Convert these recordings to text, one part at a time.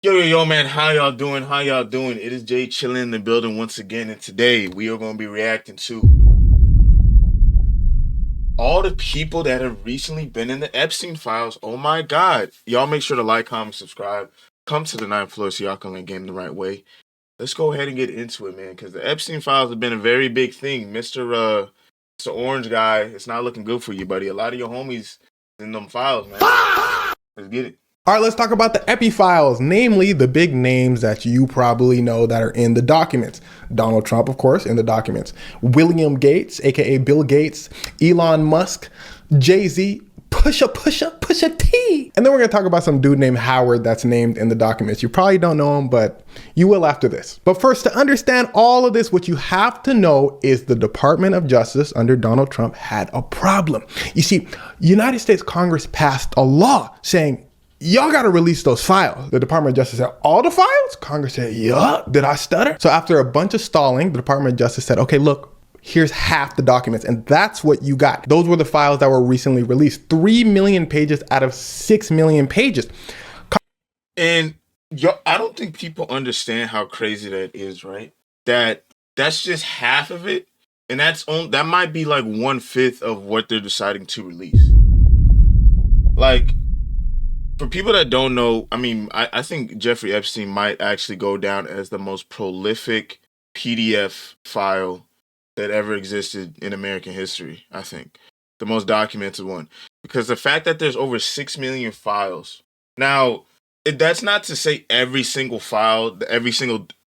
Yo, man, how y'all doing? How y'all doing? It is Jay chilling in the building once again, and today we are going to be reacting to all the people that have recently been in the Epstein files. Oh my God. Y'all make sure to like, comment, subscribe. Come to the 9th floor so y'all can learn game the right way. Let's go ahead and get into it, man, because the Epstein files have been a very big thing. Mr. Orange guy, it's not looking good for you, buddy. A lot of your homies in them files, man. Let's get it. All right, let's talk about the Epi files, namely the big names that you probably know that are in the documents. Donald Trump, of course, in the documents. William Gates, aka Bill Gates, Elon Musk, Jay-Z, Pusha T. And then we're gonna talk about some dude named Howard that's named in the documents. You probably don't know him, but you will after this. But first, to understand all of this, what you have to know is the Department of Justice under Donald Trump had a problem. You see, United States Congress passed a law saying, y'all got to release those files. The Department of Justice said, all the files? Congress said, yeah. Did I stutter? So after a bunch of stalling, the Department of Justice said, okay, look, here's half the documents. And that's what you got. Those were the files that were recently released. 3 million pages out of 6 million pages. And I don't think people understand how crazy that is, right? That's just half of it. And that might be like 1/5 of what they're deciding to release. Like, for people that don't know, I mean, I think Jeffrey Epstein might actually go down as the most prolific PDF file that ever existed in American history, I think. The most documented one. Because the fact that there's over 6 million files. Now, that's not to say every single file,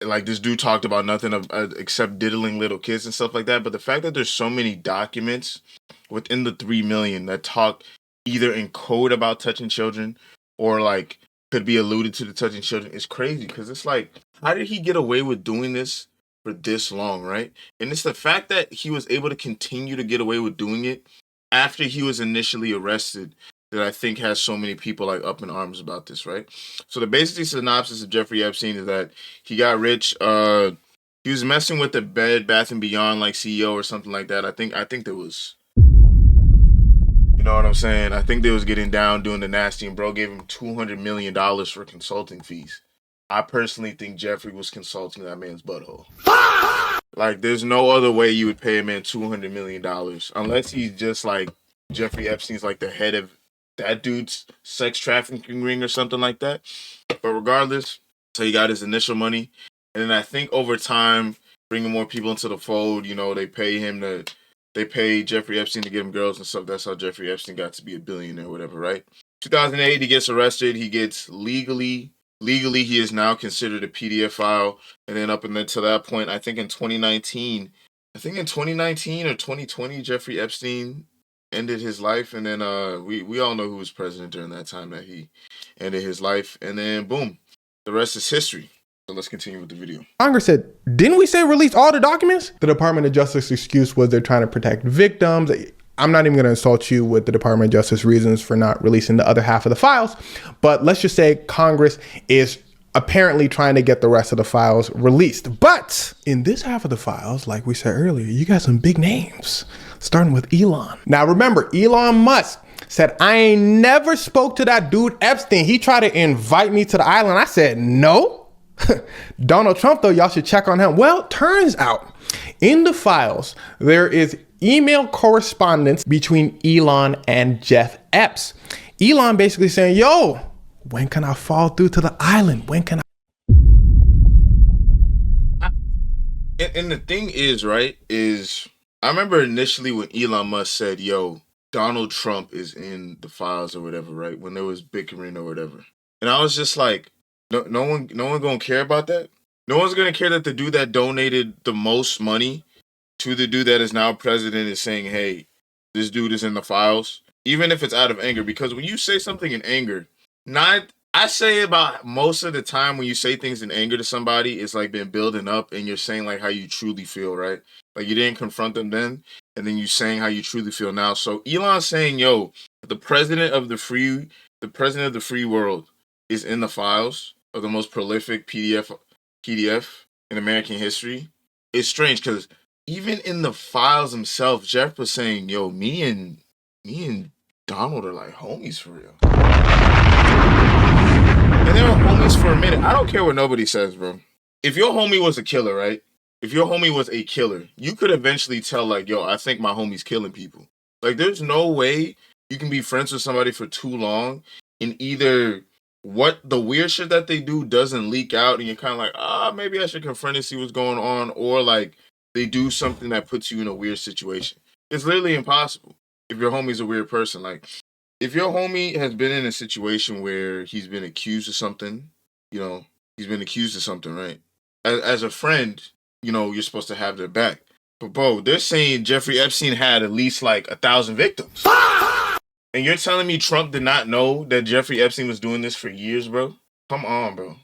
like this dude talked about nothing except diddling little kids and stuff like that. But the fact that there's so many documents within the 3 million that talk either in code about touching children or like could be alluded to the touching children is crazy. Because it's like, how did he get away with doing this for this long, right? And it's the fact that he was able to continue to get away with doing it after he was initially arrested that I think has so many people like up in arms about this, right? So the basic synopsis of Jeffrey Epstein is that he got rich. He was messing with the Bed Bath and Beyond like CEO or something like that. I think there was, you know what I'm saying? I think they was getting down doing the nasty, and bro gave him $200 million for consulting fees. I personally think Jeffrey was consulting that man's butthole. Like, there's no other way you would pay a man $200 million unless he's just like Jeffrey Epstein's like the head of that dude's sex trafficking ring or something like that. But regardless, so he got his initial money, and then I think over time, bringing more people into the fold, you know, they pay Jeffrey Epstein to get him girls and stuff. That's how Jeffrey Epstein got to be a billionaire or whatever, right? 2008, he gets arrested. He gets legally, he is now considered a PDF file. And then up until that point, I think in 2019 or 2020, Jeffrey Epstein ended his life. And then we all know who was president during that time that he ended his life. And then boom, the rest is history. So let's continue with the video. Congress said, didn't we say release all the documents? The Department of Justice excuse was they're trying to protect victims. I'm not even going to insult you with the Department of Justice reasons for not releasing the other half of the files, but let's just say Congress is apparently trying to get the rest of the files released. But in this half of the files, like we said earlier, you got some big names, starting with Elon. Now remember, Elon Musk said, I ain't never spoke to that dude Epstein. He tried to invite me to the island. I said, no. Donald Trump, though, y'all should check on him. Well, turns out in the files, there is email correspondence between Elon and Jeff Epps. Elon basically saying, yo, when can I fall through to the island? When can I? And the thing is, right, I remember initially when Elon Musk said, yo, Donald Trump is in the files or whatever, right? When there was bickering or whatever. And I was just like, no one gonna care about that. No one's gonna care that the dude that donated the most money to the dude that is now president is saying, hey, this dude is in the files, even if it's out of anger. Because when you say something in anger, I say about most of the time when you say things in anger to somebody, it's like been building up and you're saying like how you truly feel, right? Like you didn't confront them then, and then you saying how you truly feel now. So Elon's saying, yo, the president of the free world is in the files of the most prolific PDF in American history. It's strange because even in the files themselves, Jeff was saying, yo, me and Donald are like homies for real. And they were homies for a minute. I don't care what nobody says, bro. If your homie was a killer, right? If your homie was a killer, you could eventually tell, like, yo, I think my homie's killing people. Like, there's no way you can be friends with somebody for too long and either what the weird shit that they do doesn't leak out and you're kind of like, maybe I should confront and see what's going on, or like they do something that puts you in a weird situation. It's literally impossible if your homie's a weird person. Like, if your homie has been in a situation where he's been accused of something, he's been accused of something, right? As a friend, you're supposed to have their back. But bro, they're saying Jeffrey Epstein had at least like 1,000 victims. And you're telling me Trump did not know that Jeffrey Epstein was doing this for years, bro? Come on, bro.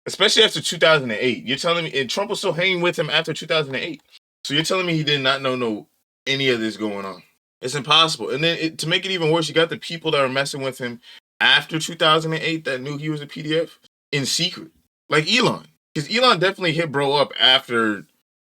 Especially after 2008. You're telling me, and Trump was still hanging with him after 2008. So you're telling me he did not know any of this going on. It's impossible. And then to make it even worse, you got the people that were messing with him after 2008 that knew he was a PDF in secret. Like Elon. Because Elon definitely hit bro up after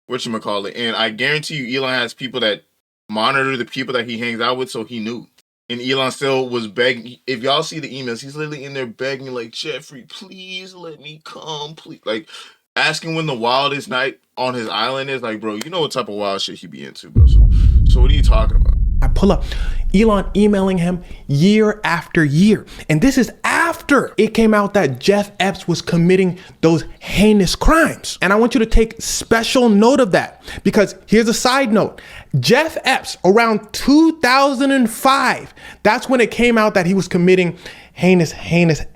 whatchamacallit. And I guarantee you Elon has people that monitor the people that he hangs out with, so he knew. And Elon still was begging. If y'all see the emails, he's literally in there begging, like, Jeffrey, please let me come, please. Like, asking when the wildest night on his island is. Like, bro, you know what type of wild shit he be into, bro. So what are you talking about? I pull up Elon emailing him year after year. And this is after it came out that Jeff Epps was committing those heinous crimes. And I want you to take special note of that, because here's a side note. Jeff Epps, around 2005, that's when it came out that he was committing heinous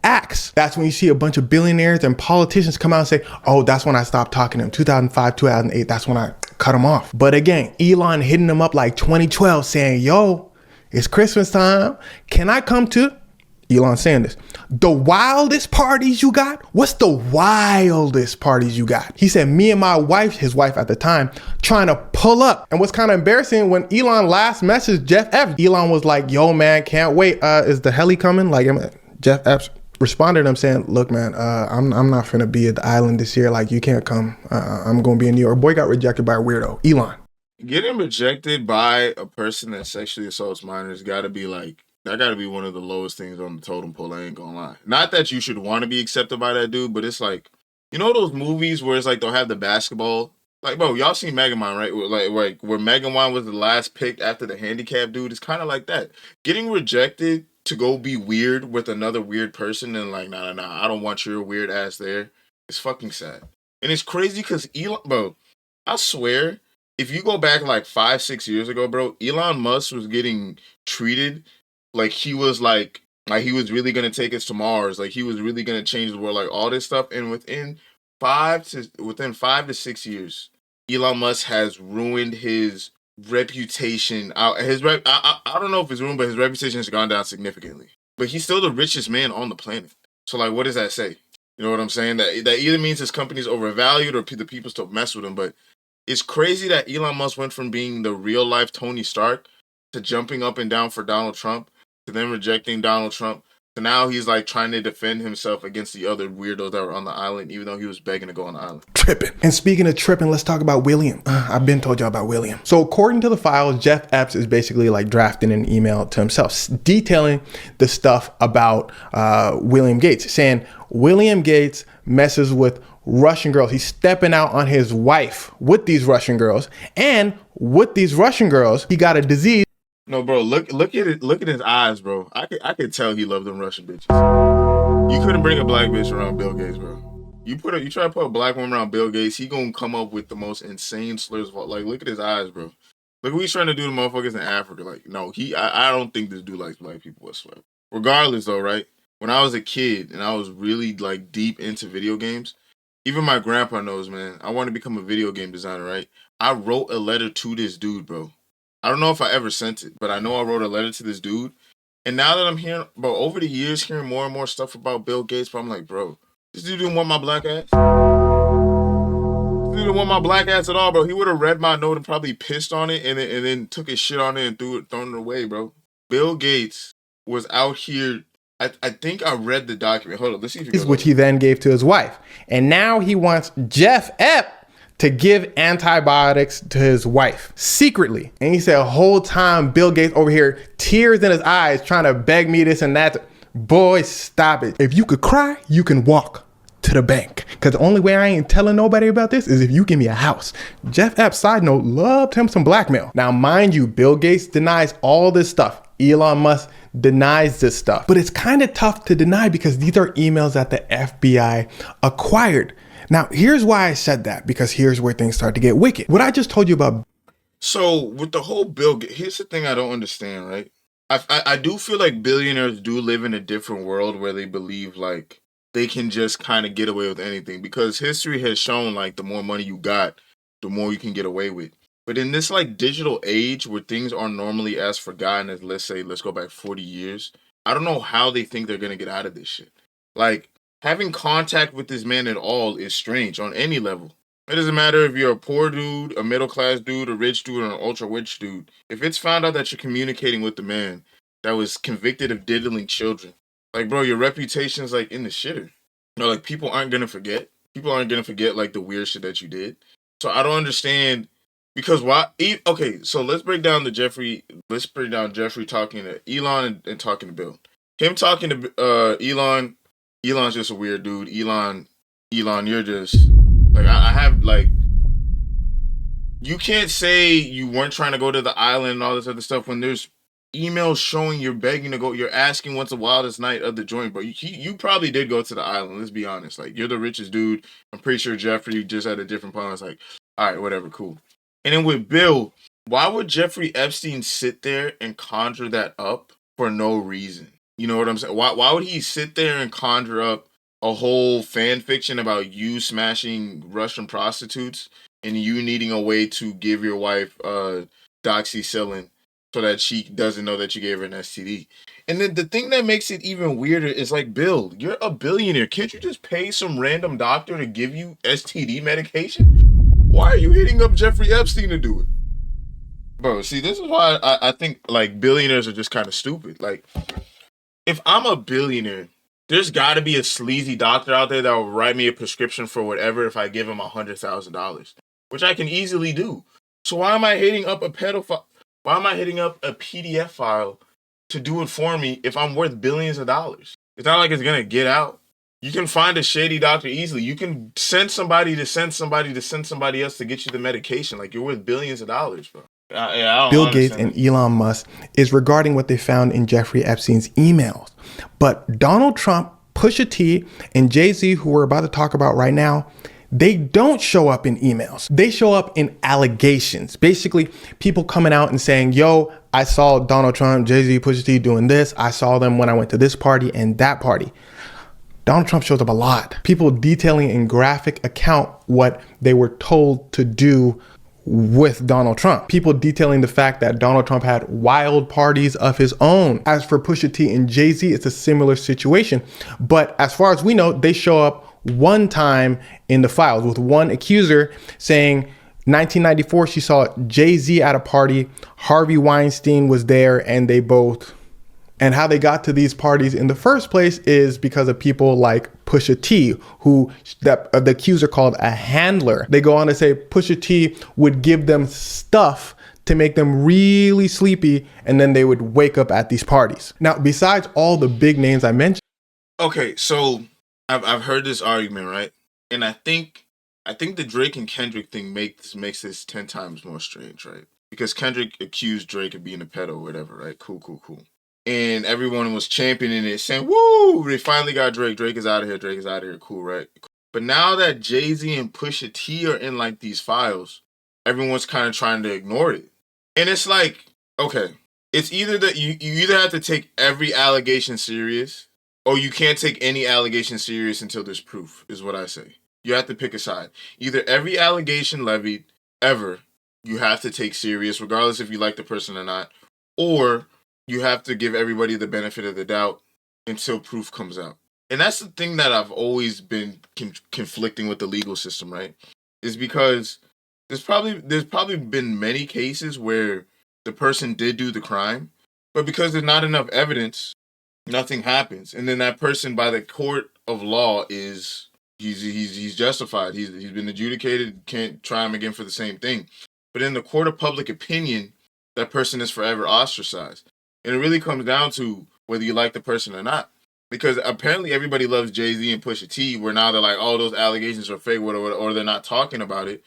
acts. That's when you see a bunch of billionaires and politicians come out and say, oh, that's when I stopped talking to him. 2005, 2008, that's when I cut him off. But again, Elon hitting him up like 2012 saying, yo, it's Christmas time. Can I come to, Elon saying this, the wildest parties you got? What's the wildest parties you got? He said, me and my wife, his wife at the time, trying to pull up. And what's kind of embarrassing, when Elon last messaged Jeff Epps, Elon was like, yo, man, can't wait. Is the heli coming? Like, Jeff Epps responded to him saying, look, man, I'm not finna be at the island this year. Like, you can't come. I'm going to be in New York. Boy got rejected by a weirdo. Elon. Getting rejected by a person that sexually assaults minors gotta be like, that gotta be one of the lowest things on the totem pole. I ain't gonna lie. Not that you should want to be accepted by that dude, but it's like, those movies where it's like they'll have the basketball. Like, bro, y'all seen Megamind, right? Like where Megamind was the last pick after the handicap dude. It's kind of like that. Getting rejected to go be weird with another weird person and like, nah, I don't want your weird ass there. It's fucking sad. And it's crazy because Elon, bro, I swear, if you go back like 5-6 years ago, bro, Elon Musk was getting treated like he was like he was really gonna take us to Mars, like he was really gonna change the world, like all this stuff. And within 5 to 6 years, Elon Musk has ruined his reputation. I don't know if it's ruined, but his reputation has gone down significantly. But he's still the richest man on the planet. So like, what does that say? You know what I'm saying? That either means his company's overvalued or the people still mess with him. But it's crazy that Elon Musk went from being the real life Tony Stark to jumping up and down for Donald Trump to then rejecting Donald Trump to now he's like trying to defend himself against the other weirdos that were on the island, even though he was begging to go on the island. Tripping. And speaking of tripping, let's talk about William. I've been told y'all about William. So according to the files, Jeff Epps is basically like drafting an email to himself, detailing the stuff about William Gates, saying William Gates messes with Russian girls. He's stepping out on his wife with these Russian girls. And with these Russian girls, he got a disease. No, bro, look at it. Look at his eyes, bro. I could tell he loved them Russian bitches. You couldn't bring a black bitch around Bill Gates, bro. You try to put a black woman around Bill Gates, he gonna come up with the most insane slurs. Like, look at his eyes, bro. Look what he's trying to do to motherfuckers in Africa. Like, no, I don't think this dude likes black people whatsoever. Regardless, though, right? When I was a kid and I was really like deep into video games, even my grandpa knows, man. I want to become a video game designer, right? I wrote a letter to this dude, bro. I don't know if I ever sent it, but I know I wrote a letter to this dude. And now that I'm hearing, bro, over the years, hearing more and more stuff about Bill Gates, but I'm like, bro, this dude didn't want my black ass. This dude didn't want my black ass at all, bro. He would have read my note and probably pissed on it and then took his shit on it and thrown it away, bro. Bill Gates was out here. I think I read the document. Hold on, let's see if you which he then gave to his wife. And now he wants Jeff Epps to give antibiotics to his wife secretly. And he said, whole time Bill Gates over here, tears in his eyes, trying to beg me this and that. Boy, stop it. If you could cry, you can walk to the bank. Because the only way I ain't telling nobody about this is if you give me a house. Jeff Epps, side note, loved him some blackmail. Now, mind you, Bill Gates denies all this stuff. Elon Musk denies this stuff. But it's kind of tough to deny because these are emails that the FBI acquired. Now, here's why I said that, because here's where things start to get wicked. What I just told you about. So with the whole Bill Gates, here's the thing I don't understand, right? I do feel like billionaires do live in a different world where they believe like they can just kind of get away with anything, because history has shown like the more money you got, the more you can get away with. But in this like digital age where things aren't normally as forgotten as, let's go back 40 years, I don't know how they think they're gonna get out of this shit. Like, having contact with this man at all is strange on any level. It doesn't matter if you're a poor dude, a middle class dude, a rich dude, or an ultra rich dude. If it's found out that you're communicating with the man that was convicted of diddling children, like, bro, your reputation's like in the shitter. No, like, people aren't gonna forget. People aren't gonna forget like the weird shit that you did. So I don't understand, because why? Okay, so let's break down the Jeffrey. Let's break down Jeffrey talking to Elon and talking to Bill. Him talking to Elon. Elon's just a weird dude. Elon, you're just like, I have like, you can't say you weren't trying to go to the island and all this other stuff when there's emails showing you're begging to go. You're asking what's the wildest night of the joint, but you probably did go to the island. Let's be honest. Like, you're the richest dude. I'm pretty sure Jeffrey just at a different point. I was like, all right, whatever, cool. And then with Bill, why would Jeffrey Epstein sit there and conjure that up for no reason? You know what I'm saying? Why would he sit there and conjure up a whole fan fiction about you smashing Russian prostitutes and you needing a way to give your wife doxycycline so that she doesn't know that you gave her an STD? And then the thing that makes it even weirder is like, Bill, you're a billionaire. Can't you just pay some random doctor to give you STD medication? Why are you hitting up Jeffrey Epstein to do it? Bro, see, this is why I think like billionaires are just kind of stupid. Like, if I'm a billionaire, there's got to be a sleazy doctor out there that will write me a prescription for whatever if I give him $100,000, which I can easily do. So why am I hitting up a pedophile? Why am I hitting up a PDF file to do it for me if I'm worth billions of dollars? It's not like it's gonna get out. You can find a shady doctor easily. You can send somebody to send somebody to send somebody else to get you the medication. Like, you're worth billions of dollars, bro. I Bill don't Gates understand and Elon Musk is regarding what they found in Jeffrey Epstein's emails. But Donald Trump, Pusha T, and Jay-Z, who we're about to talk about right now, they don't show up in emails. They show up in allegations. Basically, people coming out and saying, yo, I saw Donald Trump, Jay-Z, Pusha T doing this. I saw them when I went to this party and that party. Donald Trump shows up a lot. People detailing in graphic account what they were told to do with Donald Trump. People detailing the fact that Donald Trump had wild parties of his own. As for Pusha T and Jay-Z, it's a similar situation. But as far as we know, they show up one time in the files with one accuser saying 1994 she saw Jay-Z at a party, Harvey Weinstein was there, and they both. And how they got to these parties in the first place is because of people like Pusha T, who the accuser called a handler. They go on to say Pusha T would give them stuff to make them really sleepy, and then they would wake up at these parties. Now, besides all the big names I mentioned. Okay, so I've heard this argument, right? And I think the Drake and Kendrick thing makes this 10 times more strange, right? Because Kendrick accused Drake of being a pedo or whatever, right? Cool. And everyone was championing it, saying, woo, they finally got Drake. Drake is out of here. Cool, right? But now that Jay-Z and Pusha T are in like these files, everyone's kind of trying to ignore it. And it's like, okay, it's either that you either have to take every allegation serious, or you can't take any allegation serious until there's proof, is what I say. You have to pick a side. Either every allegation levied ever, you have to take serious, regardless if you like the person or not, or you have to give everybody the benefit of the doubt until proof comes out. And that's the thing that I've always been conflicting with the legal system, right? Is because there's probably been many cases where the person did do the crime, but because there's not enough evidence, nothing happens. And then that person, by the court of law, is he's justified. He's been adjudicated, can't try him again for the same thing. But in the court of public opinion, that person is forever ostracized. And it really comes down to whether you like the person or not. because apparently everybody loves Jay-Z and Pusha T, where now they're like, oh, those allegations are fake, whatever, or they're not talking about it.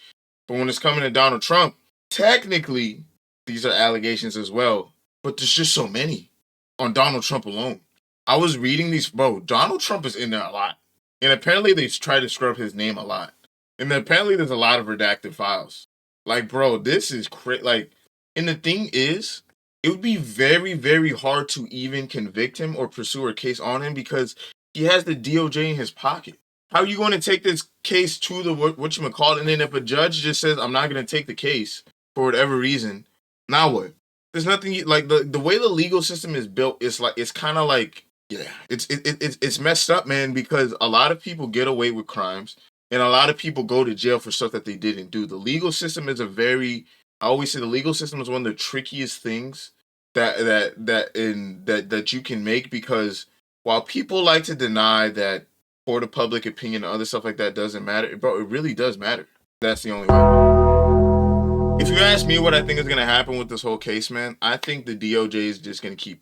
But when it's coming to Donald Trump, technically, these are allegations as well. But there's just so many on Donald Trump alone. I was reading these, bro. Donald Trump is in there a lot. And apparently they try to scrub his name a lot. And then apparently there's a lot of redacted files. Like, bro, this is crazy. Like, and the thing is, it would be very, very hard to even convict him or pursue a case on him because he has the DOJ in his pocket. How are you going to take this case to the whatchamacallit? And then if a judge just says, I'm not going to take the case for whatever reason, now what? There's nothing like the way the legal system is built. It's like it's kind of like it's messed up, man. Because a lot of people get away with crimes, and a lot of people go to jail for stuff that they didn't do. The legal system is I always say the legal system is one of the trickiest things that you can make because while people like to deny that court of public opinion and other stuff like that doesn't matter, bro, it really does matter. That's the only way. If you ask me what I think is going to happen with this whole case, man, I think the DOJ is just going to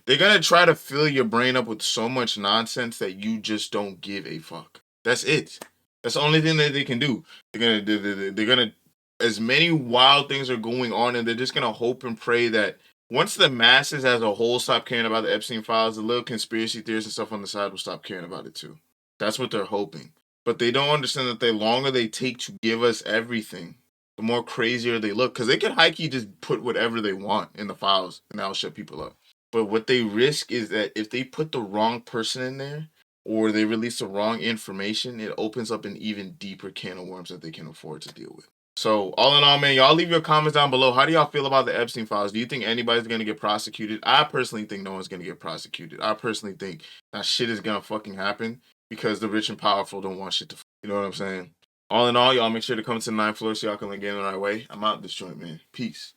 they're going to try to fill your brain up with so much nonsense that you just don't give a fuck. That's it. That's the only thing that they can do. They're going to, as many wild things are going on, and they're just going to hope and pray that once the masses as a whole stop caring about the Epstein files, the little conspiracy theories and stuff on the side will stop caring about it too. That's what they're hoping. But they don't understand that the longer they take to give us everything, the more crazier they look. Because they can high-key just put whatever they want in the files, and that'll shut people up. But what they risk is that if they put the wrong person in there, or they release the wrong information, it opens up an even deeper can of worms that they can afford to deal with. So, all in all, man, y'all leave your comments down below. How do y'all feel about the Epstein files? Do you think anybody's going to get prosecuted? I personally think no one's going to get prosecuted. I personally think that shit is going to fucking happen because the rich and powerful don't want shit to, you know what I'm saying? All in all, y'all make sure to come to the 9th floor so y'all can get in the right way. I'm out this joint, man. Peace.